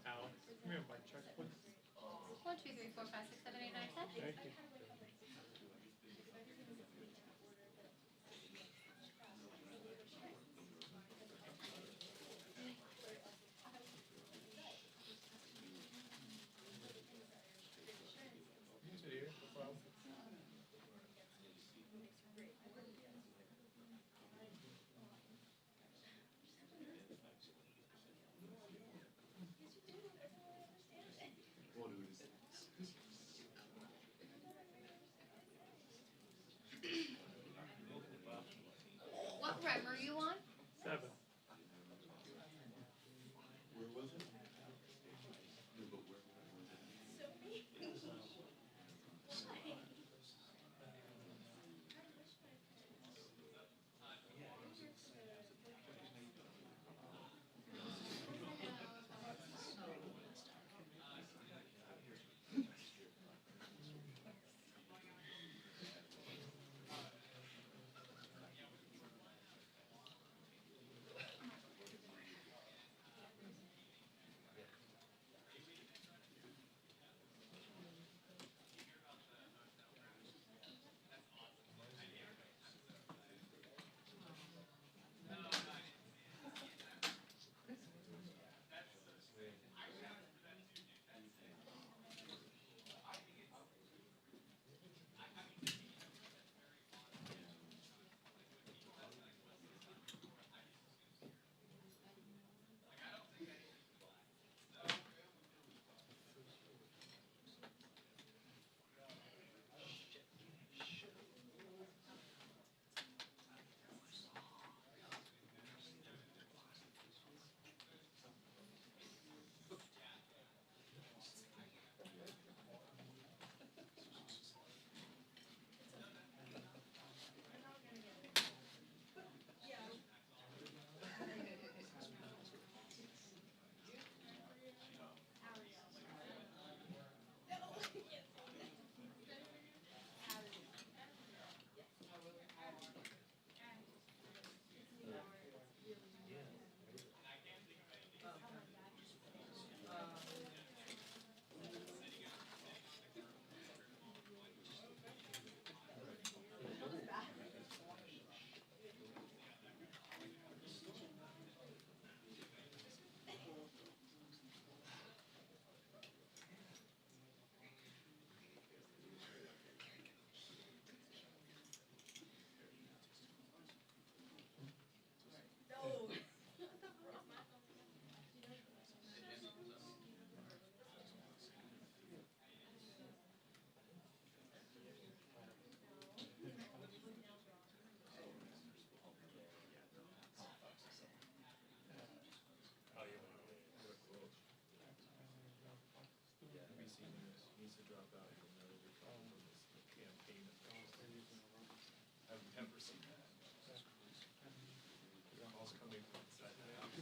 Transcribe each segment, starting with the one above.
Alex, come here, my check, please. 1, 2, 3, 4, 5, 6, 7, 8, 9, 10. Thank you. Use it here, no problem. What rem are you on? 7. Where was it? Needs to drop out from there over from this campaign. I've never seen that. Calls coming from inside the house.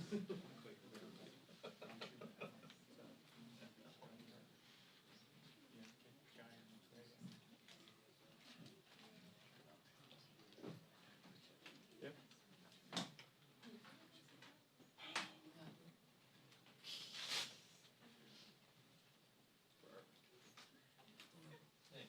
Yep. Hey,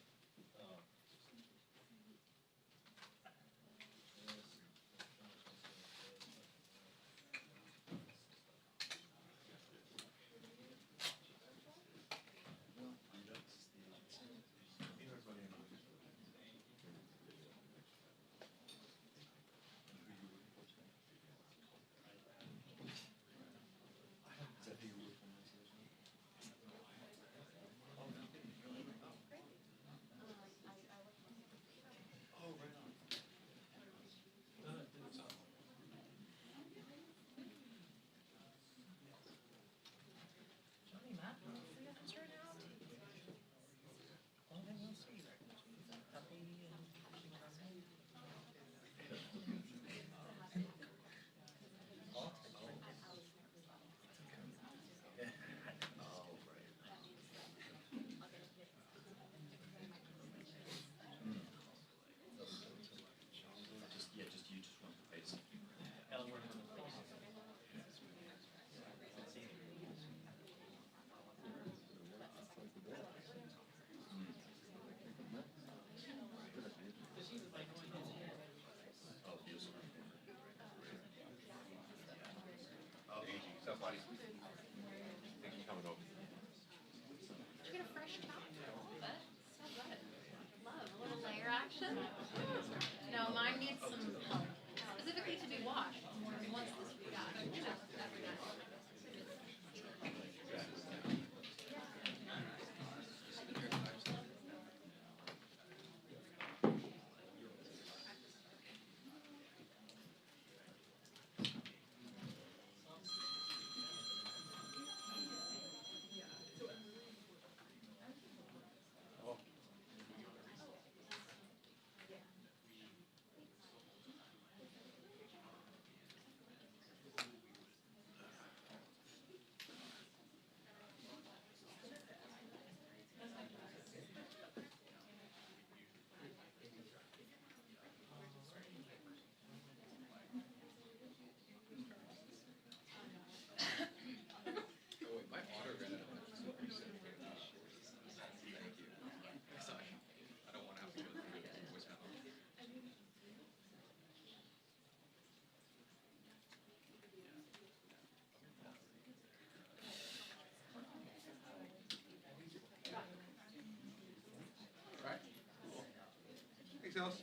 details?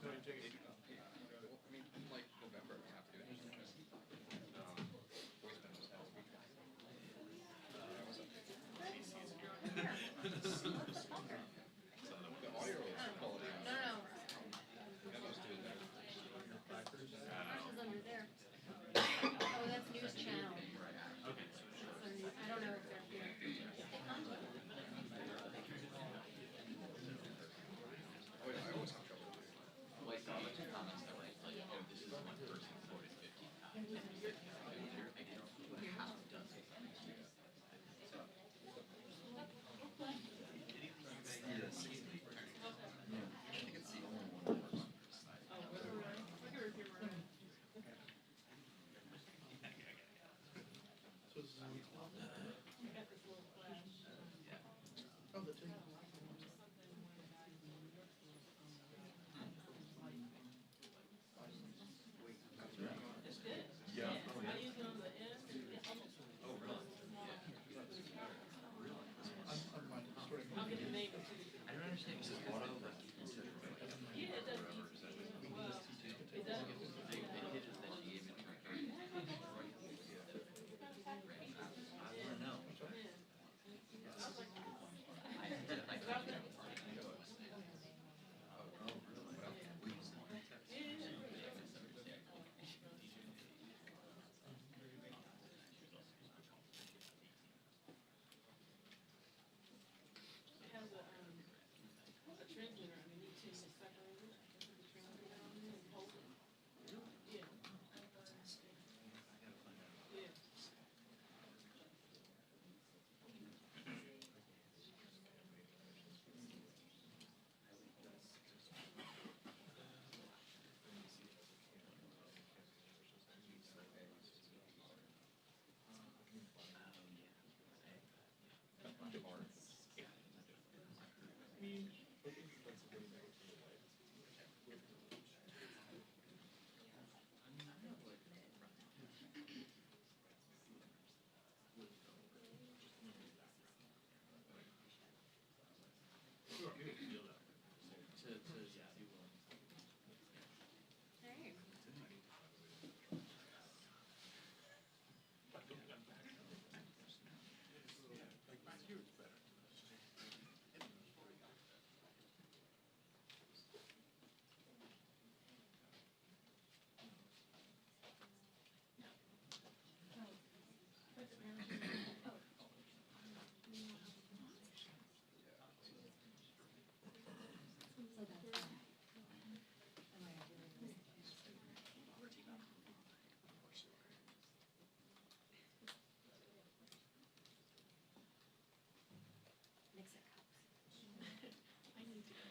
No, you take it. I mean, like November, we have to do it. Always been this past week. The audio quality. No, no, Yeah, those two there. ours is under there. Oh, that's news channel. I don't know if they're here. If they come. Oh yeah, I always have trouble with it. Well, I saw a bunch of comments that were like, oh, this is one person quoted 15 times. And it's like, how does it? I think it's the only one that works on this side. So this is Oh, the thing. Yeah. Oh, really? On my story. I don't understand. This is auto, like, instead of like, the hitches that she gave me. I wanna know. It has a transmitter underneath too, it's separated. The transmitter on there and hold it. Yeah. Yeah. Hey. Mix it cups. I need to go.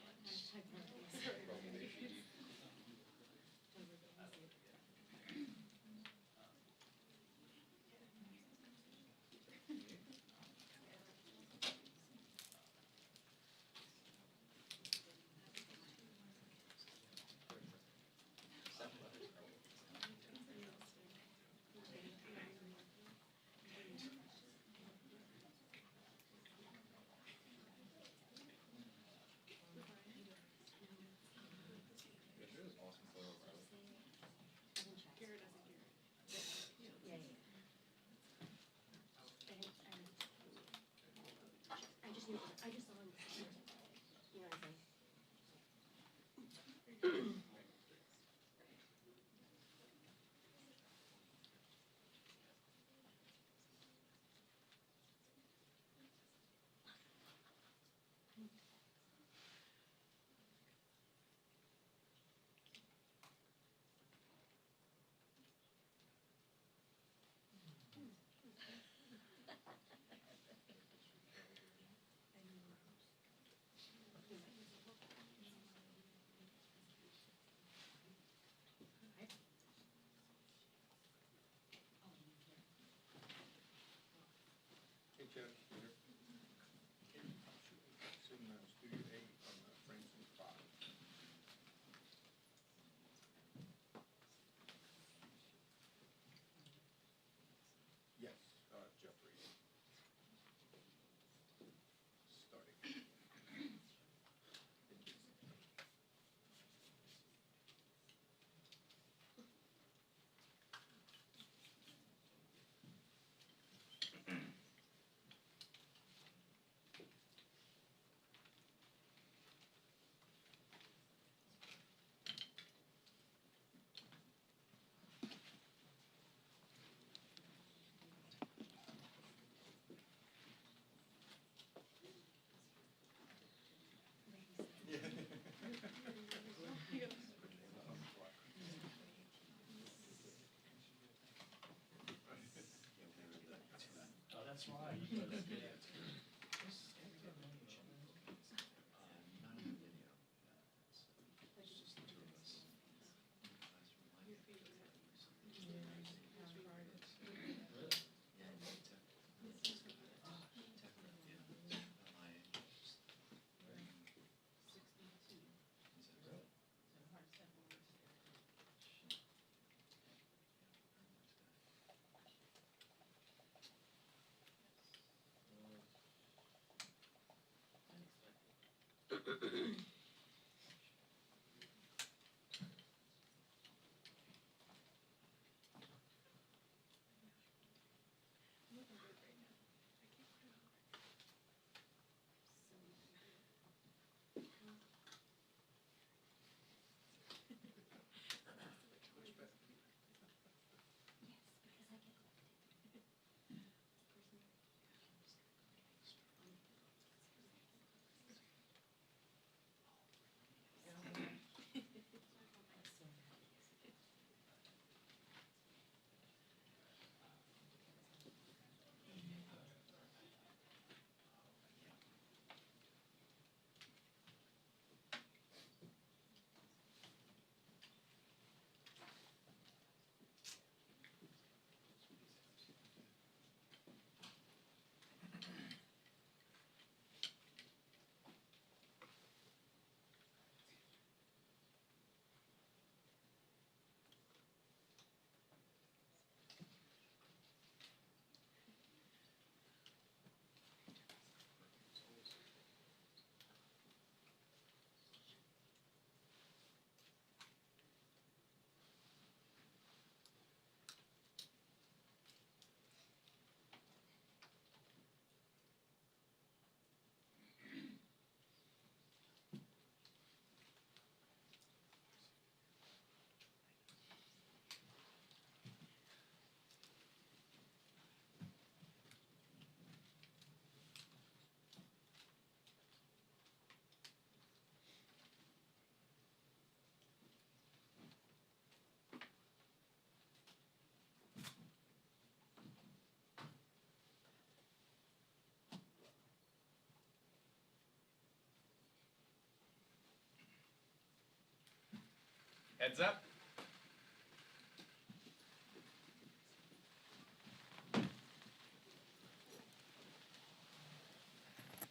Heads up.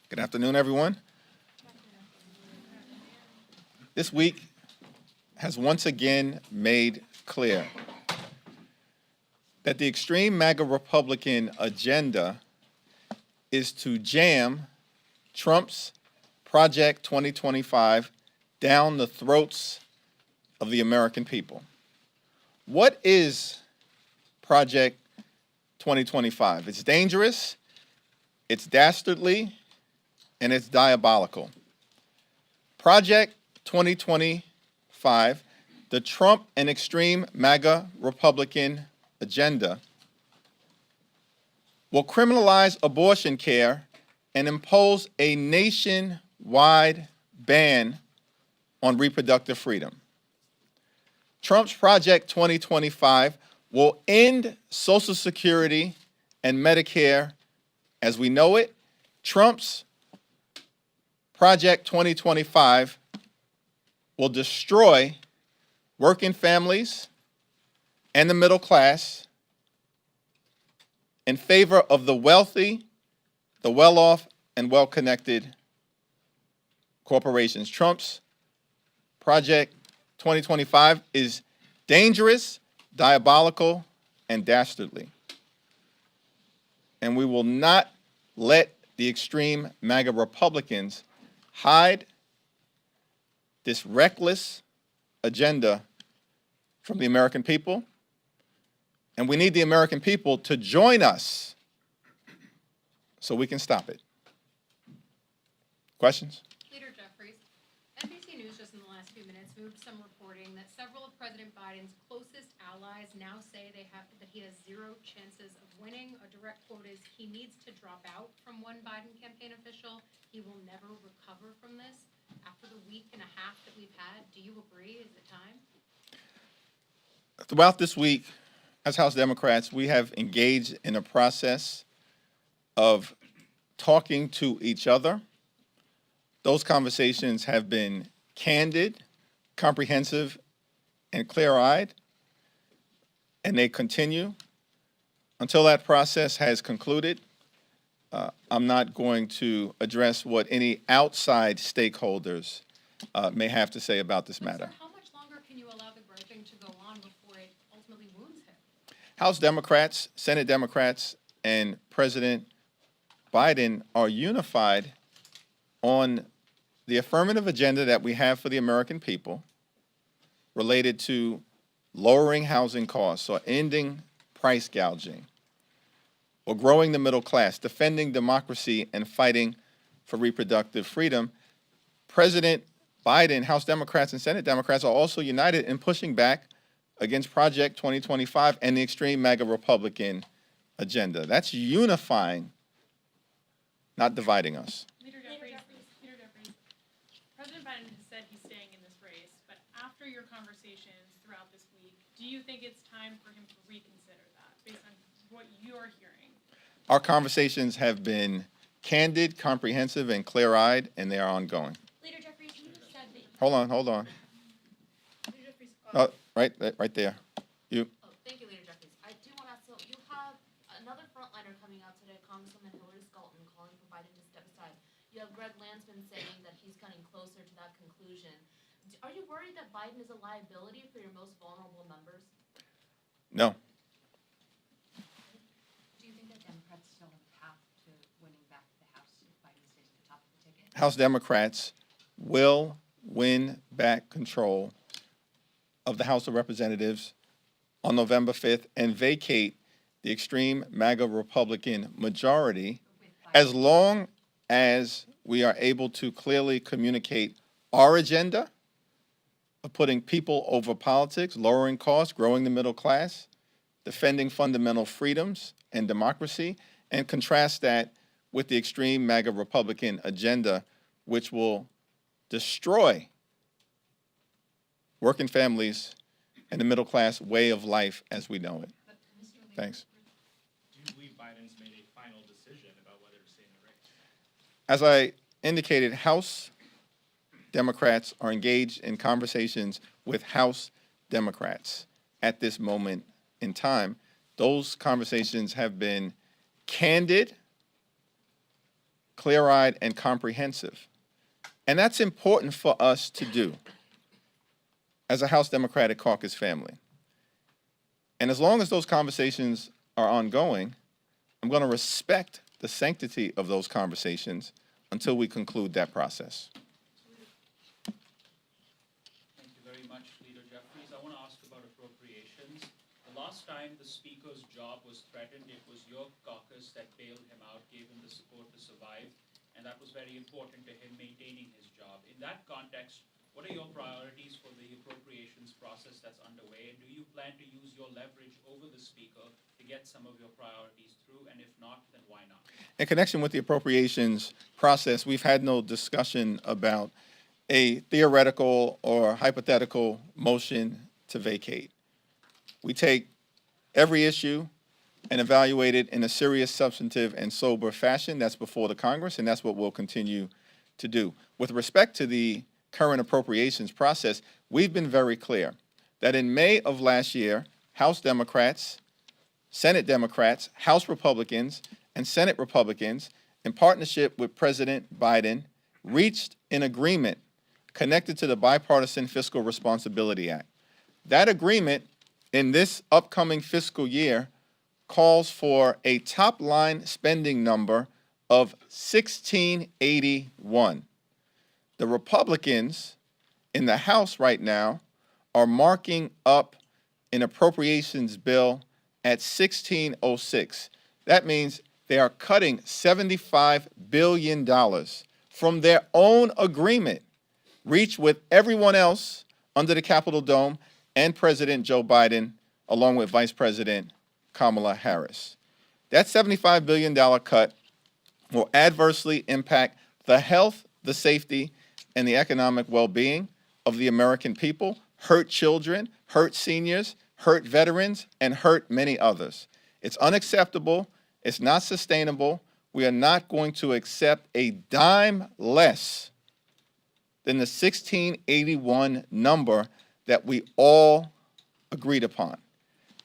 Good afternoon, everyone. This week has once again made clear that the extreme MAGA Republican agenda is to jam Trump's Project 2025 down the throats of the American people. What is Project 2025? It's dangerous, it's dastardly, and it's diabolical. Project 2025, the Trump and extreme MAGA Republican agenda, will criminalize abortion care and impose a nationwide ban on reproductive freedom. Trump's Project 2025 will end Social Security and Medicare as we know it. Trump's Project 2025 will destroy working families and the middle class in favor of the wealthy, the well-off, and well-connected corporations. Trump's Project 2025 is dangerous, diabolical, and dastardly. And we will not let the extreme MAGA Republicans hide this reckless agenda from the American people. And we need the American people to join us so we can stop it. Questions? Leader Jeffries, NBC News just in the last few minutes moved some reporting that several of President Biden's closest allies now say that he has zero chances of winning. A direct quote is, he needs to drop out from one Biden campaign official. He will never recover from this. After the week and a half that we've had, do you agree? Is it time? Throughout this week, as House Democrats, we have engaged in a process of talking to each other. Those conversations have been candid, comprehensive, and clear-eyed, and they continue. Until that process has concluded, I'm not going to address what any outside stakeholders may have to say about this matter. Sir, how much longer can you allow the groping to go on before it ultimately wounds him? House Democrats, Senate Democrats, and President Biden are unified on the affirmative agenda that we have for the American people related to lowering housing costs or ending price gouging or growing the middle class, defending democracy, and fighting for reproductive freedom. President Biden, House Democrats, and Senate Democrats are also united in pushing back against Project 2025 and the extreme MAGA Republican agenda. That's unifying, not dividing us. Leader Jeffries, President Biden has said he's staying in this race, but after your conversations throughout this week, do you think it's time for him to reconsider that based on what you're hearing? Our conversations have been candid, comprehensive, and clear-eyed, and they are ongoing. Leader Jeffries, you said that. Hold on. Leader Jeffries, Right there. You. Oh, thank you, Leader Jeffries. I do want to ask, so you have another frontliner coming out today, Congresswoman Hillary Scalton, calling for Biden to step aside. You have Greg Landsman saying that he's getting closer to that conclusion. Are you worried that Biden is a liability for your most vulnerable members? No. Do you think that Democrats still have a path to winning back the House if Biden stays at the top of the ticket? House Democrats will win back control of the House of Representatives on November 5th and vacate the extreme MAGA Republican majority as long as we are able to clearly communicate our agenda of putting people over politics, lowering costs, growing the middle class, defending fundamental freedoms and democracy, and contrast that with the extreme MAGA Republican agenda, which will destroy working families and the middle class way of life as we know it. Thanks. Do you believe Biden's made a final decision about whether to stay in the race? As I indicated, House Democrats are engaged in conversations with House Democrats at this moment in time. Those conversations have been candid, clear-eyed, and comprehensive. And that's important for us to do as a House Democratic Caucus family. And as long as those conversations are ongoing, I'm going to respect the sanctity of those conversations until we conclude that process. Thank you very much, Leader Jeffries. I want to ask about appropriations. The last time the Speaker's job was threatened, it was your caucus that bailed him out, gave him the support to survive, and that was very important to him maintaining his job. In that context, what are your priorities for the appropriations process that's underway, and do you plan to use your leverage over the Speaker to get some of your priorities through, and if not, then why not? In connection with the appropriations process, we've had no discussion about a theoretical or hypothetical motion to vacate. We take every issue and evaluate it in a serious, substantive, and sober fashion. That's before the Congress, and that's what we'll continue to do. With respect to the current appropriations process, we've been very clear that in May of last year, House Democrats, Senate Democrats, House Republicans, and Senate Republicans, in partnership with President Biden, reached an agreement connected to the Bipartisan Fiscal Responsibility Act. That agreement in this upcoming fiscal year calls for a top-line spending number of $1681. The Republicans in the House right now are marking up an appropriations bill at $1606. That means they are cutting $75 billion from their own agreement reached with everyone else under the Capitol Dome and President Joe Biden, along with Vice President Kamala Harris. That $75 billion cut will adversely impact the health, the safety, and the economic well-being of the American people, hurt children, hurt seniors, hurt veterans, and hurt many others. It's unacceptable. It's not sustainable. We are not going to accept a dime less than the 1681 number that we all agreed upon.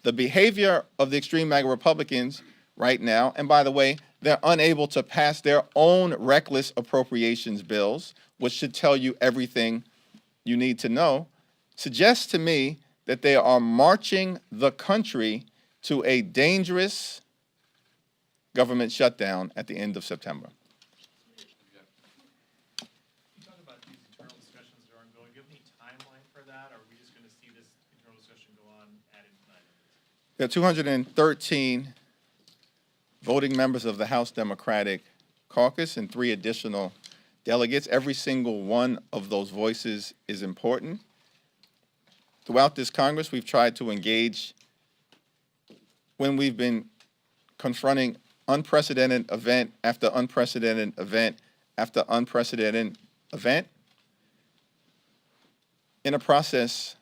The behavior of the extreme MAGA Republicans right now, and by the way, they're unable to pass their own reckless appropriations bills, which should tell you everything you need to know, suggests to me that they are marching the country to a dangerous government shutdown at the end of September. You talk about these internal discussions that are ongoing. Do you have any timeline for that, or are we just going to see this internal discussion go on ad infinitum? There are 213 voting members of the House Democratic Caucus and 3 additional delegates. Every single one of those voices is important. Throughout this Congress, we've tried to engage when we've been confronting unprecedented event after unprecedented event after unprecedented event in a process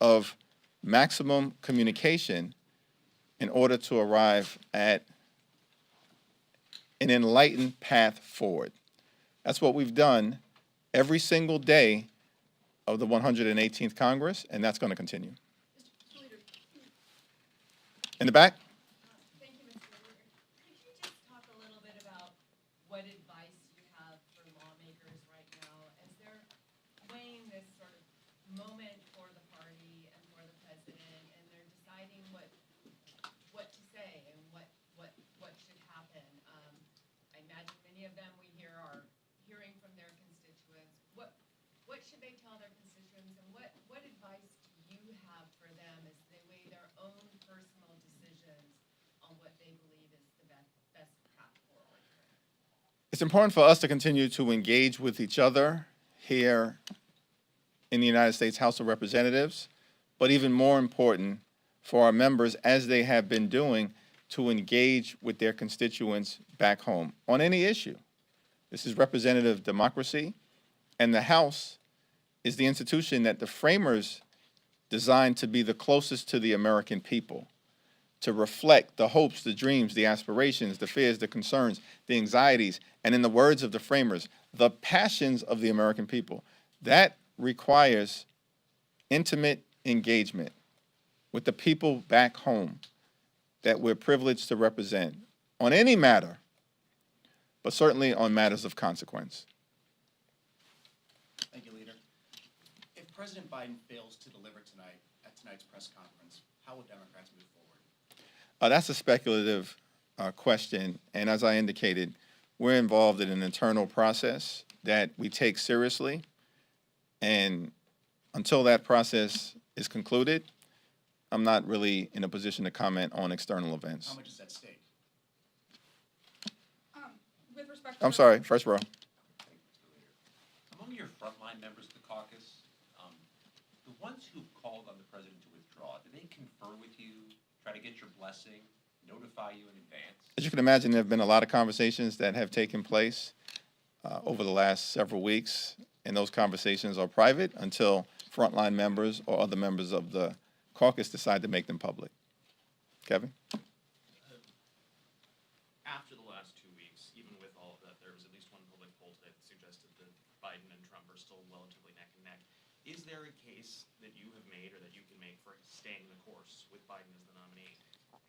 of maximum communication in order to arrive at an enlightened path forward. That's what we've done every single day of the 118th Congress, and that's going to continue. In the back? Thank you, Mr. Leader. Could you just talk a little bit about what advice you have for lawmakers right now as they're weighing this sort of moment for the party and for the president, and they're deciding what to say and what should happen? I imagine many of them we hear are hearing from their constituents. What should they tell their constituents, and what advice do you have for them as they weigh their own personal decisions on what they believe is the best path forward? It's important for us to continue to engage with each other here in the United States House of Representatives, but even more important for our members, as they have been doing, to engage with their constituents back home on any issue. This is representative democracy, and the House is the institution that the framers designed to be the closest to the American people, to reflect the hopes, the dreams, the aspirations, the fears, the concerns, the anxieties, and in the words of the framers, the passions of the American people. That requires intimate engagement with the people back home that we're privileged to represent on any matter, but certainly on matters of consequence. Thank you, Leader. If President Biden fails to deliver tonight at tonight's press conference, how will Democrats move forward? That's a speculative question, and as I indicated, we're involved in an internal process that we take seriously, and until that process is concluded, I'm not really in a position to comment on external events. How much is at stake? With respect I'm sorry, first row. Among your frontline members of the caucus, the ones who called on the president to withdraw, did they confer with you, try to get your blessing, notify you in advance? As you can imagine, there have been a lot of conversations that have taken place over the last several weeks, and those conversations are private until frontline members or other members of the caucus decide to make them public. Kevin? After the last 2 weeks, even with all of that, there was at least one public poll today that suggested that Biden and Trump are still relatively neck and neck. Is there a case that you have made or that you can make for staying the course with Biden as the nominee?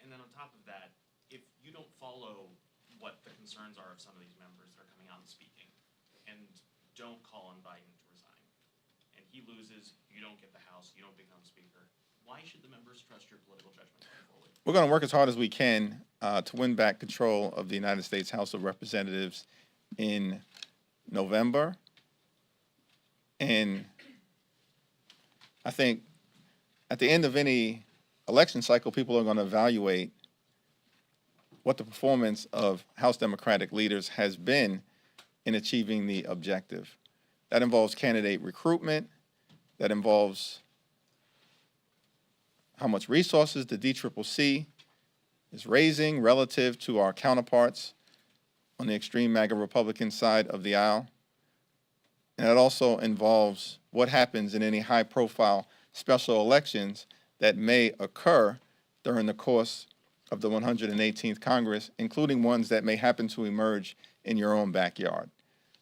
And then on top of that, if you don't follow what the concerns are of some of these members that are coming out and speaking and don't call on Biden to resign, and he loses, you don't get the House, you don't become Speaker, why should the members trust your political judgment going forward? We're going to work as hard as we can to win back control of the United States House of Representatives in November. And I think at the end of any election cycle, people are going to evaluate what the performance of House Democratic leaders has been in achieving the objective. That involves candidate recruitment. That involves how much resources the DCCC is raising relative to our counterparts on the extreme MAGA Republican side of the aisle. And it also involves what happens in any high-profile special elections that may occur during the course of the 118th Congress, including ones that may happen to emerge in your own backyard.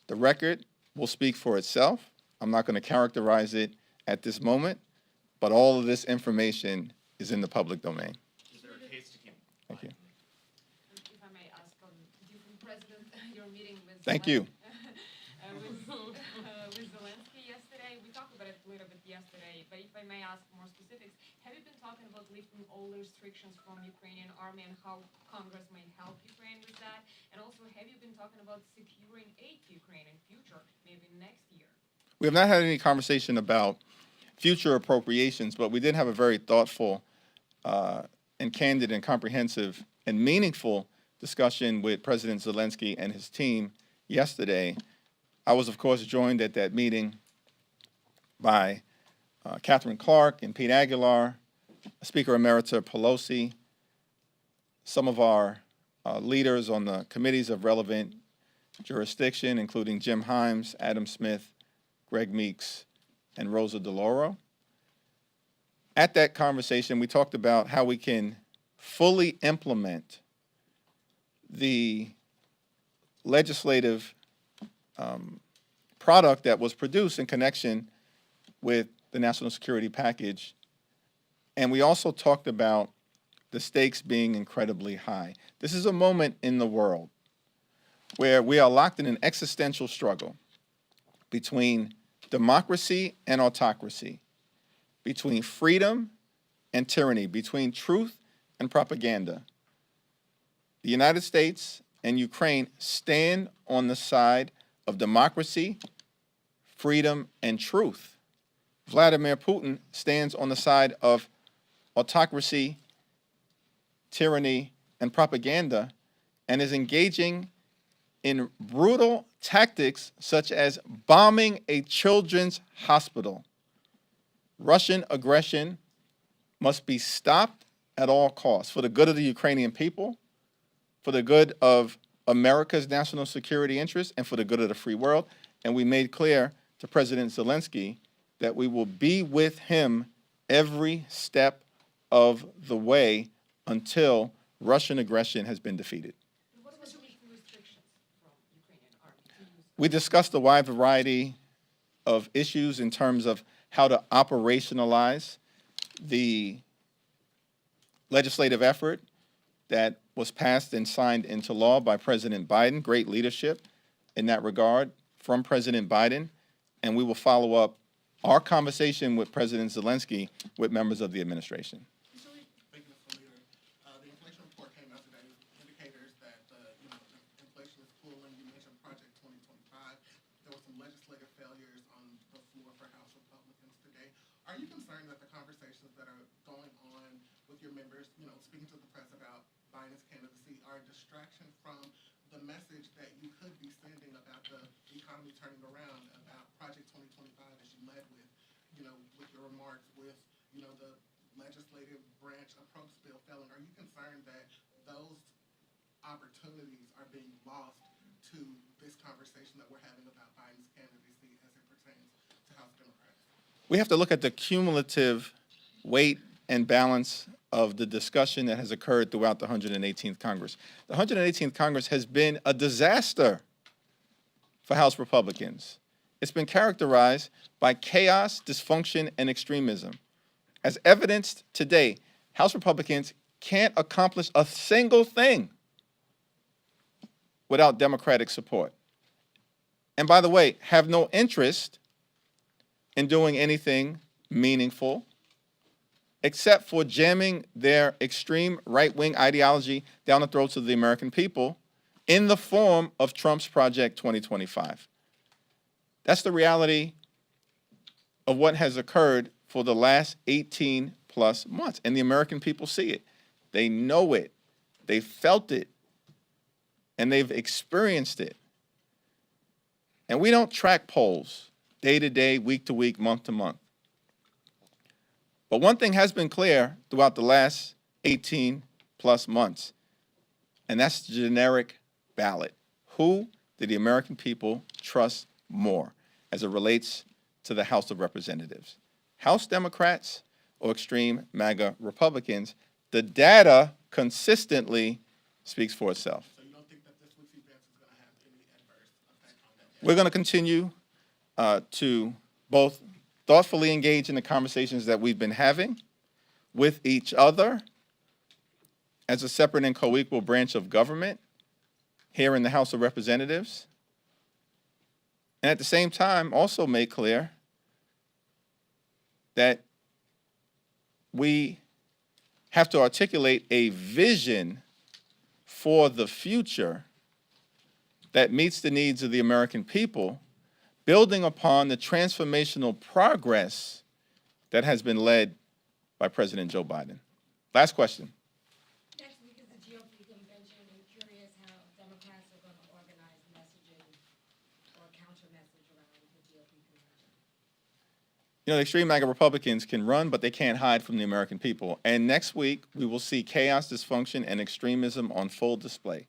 The record will speak for itself. I'm not going to characterize it at this moment, but all of this information is in the public domain. Is there a case to keep? Thank you. If I may ask, different president, your meeting with. Thank you. With Zelensky yesterday, we talked about it a little bit yesterday, but if I may ask more specifics, have you been talking about lifting all the restrictions from Ukrainian army and how Congress may help Ukraine with that? And also, have you been talking about securing aid to Ukraine in future, maybe next year? We have not had any conversation about future appropriations, but we did have a very thoughtful and candid and comprehensive and meaningful discussion with President Zelensky and his team yesterday. I was, of course, joined at that meeting by Catherine Clark and Pete Aguilar, Speaker Emerita Pelosi, some of our leaders on the committees of relevant jurisdiction, including Jim Himes, Adam Smith, Greg Meeks, and Rosa DeLauro. At that conversation, we talked about how we can fully implement the legislative product that was produced in connection with the national security package. And we also talked about the stakes being incredibly high. This is a moment in the world where we are locked in an existential struggle between democracy and autocracy, between freedom and tyranny, between truth and propaganda. The United States and Ukraine stand on the side of democracy, freedom, and truth. Vladimir Putin stands on the side of autocracy, tyranny, and propaganda, and is engaging in brutal tactics such as bombing a children's hospital. Russian aggression must be stopped at all costs for the good of the Ukrainian people, for the good of America's national security interests, and for the good of the free world. And we made clear to President Zelensky that we will be with him every step of the way until Russian aggression has been defeated. What about the restrictions from Ukrainian army? We discussed a wide variety of issues in terms of how to operationalize the legislative effort that was passed and signed into law by President Biden. Great leadership in that regard from President Biden. And we will follow up our conversation with President Zelensky with members of the administration. Thank you, Mr. Leader. The inflation report came out today with indicators that, the inflation is cooling. You mentioned Project 2025. There were some legislative failures on the floor for House Republicans today. Are you concerned that the conversations that are going on with your members, speaking to the press about Biden's candidacy, are a distraction from the message that you could be sending about the economy turning around, about Project 2025 as you led with, with your remarks with, the legislative branch approach bill failing? Are you concerned that those opportunities are being lost to this conversation that we're having about Biden's candidacy as it pertains to House Democrats? We have to look at the cumulative weight and balance of the discussion that has occurred throughout the 118th Congress. The 118th Congress has been a disaster for House Republicans. It's been characterized by chaos, dysfunction, and extremism. As evidenced today, House Republicans can't accomplish a single thing without Democratic support. And by the way, have no interest in doing anything meaningful except for jamming their extreme right-wing ideology down the throats of the American people in the form of Trump's Project 2025. That's the reality of what has occurred for the last 18 plus months, and the American people see it. They know it, they felt it, and they've experienced it. And we don't track polls day to day, week to week, month to month. But one thing has been clear throughout the last 18 plus months, and that's the generic ballot. Who do the American people trust more as it relates to the House of Representatives? House Democrats or extreme MAGA Republicans? The data consistently speaks for itself. So you don't think that this week's event is going to have any adverse effect on that? We're going to continue to both thoughtfully engage in the conversations that we've been having with each other as a separate and co-equal branch of government here in the House of Representatives, and at the same time also make clear that we have to articulate a vision for the future that meets the needs of the American people, building upon the transformational progress that has been led by President Joe Biden. Last question. Next week is the GOP convention. I'm curious how Democrats are going to organize messaging or counter message around the GOP convention. The extreme MAGA Republicans can run, but they can't hide from the American people. And next week, we will see chaos, dysfunction, and extremism on full display.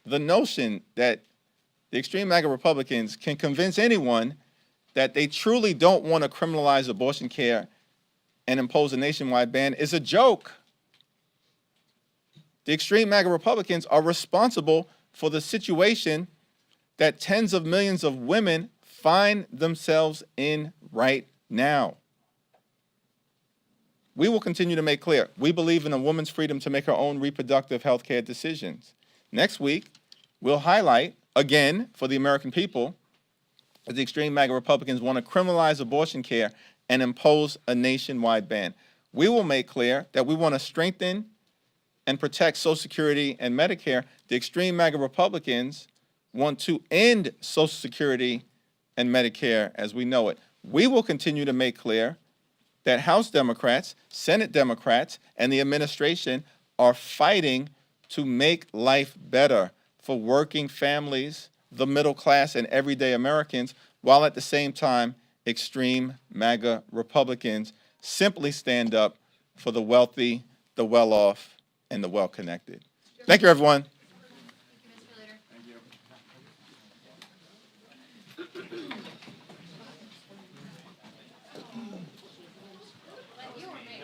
The notion that the extreme MAGA Republicans can convince anyone that they truly don't want to criminalize abortion care and impose a nationwide ban is a joke. The extreme MAGA Republicans are responsible for the situation that tens of millions of women find themselves in right now. We will continue to make clear, we believe in a woman's freedom to make her own reproductive health care decisions. Next week, we'll highlight, again, for the American people, that the extreme MAGA Republicans want to criminalize abortion care and impose a nationwide ban. We will make clear that we want to strengthen and protect Social Security and Medicare. The extreme MAGA Republicans want to end Social Security and Medicare as we know it. We will continue to make clear that House Democrats, Senate Democrats, and the administration are fighting to make life better for working families, the middle class, and everyday Americans, while at the same time, extreme MAGA Republicans simply stand up for the wealthy, the well-off, and the well-connected. Thank you, everyone. Thank you, Mr. Leader. What, you or me?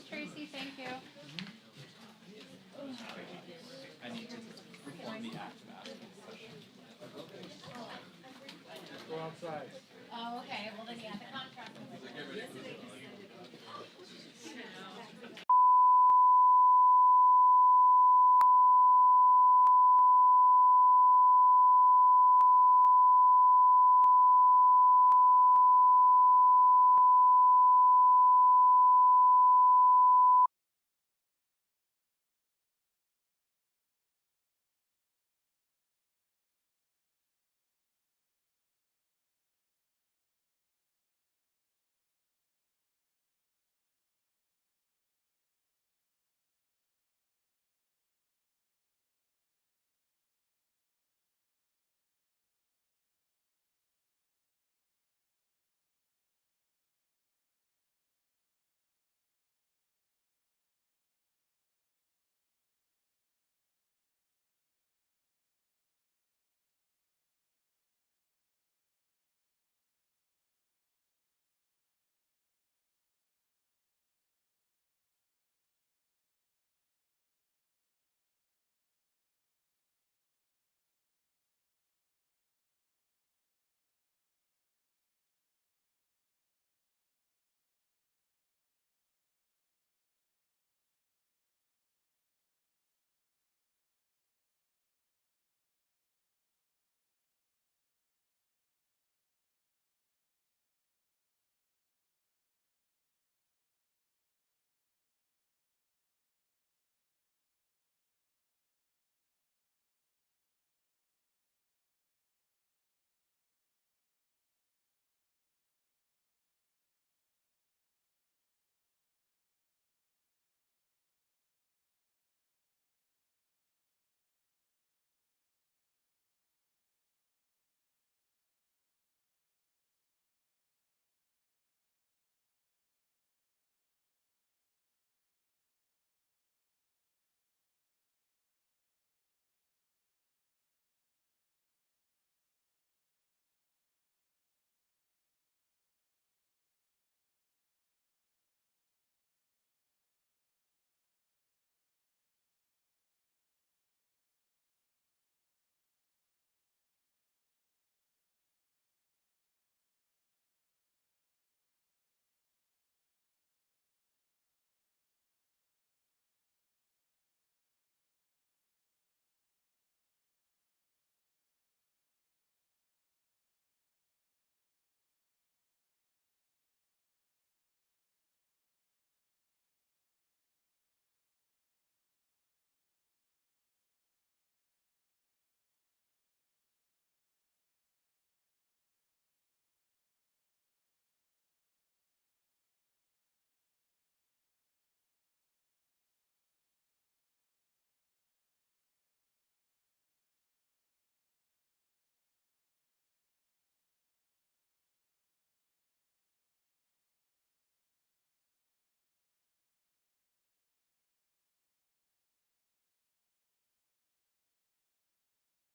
Tracy, thank you. I need to reform the act now. Go outside. Oh, okay, well then, yeah, the contract.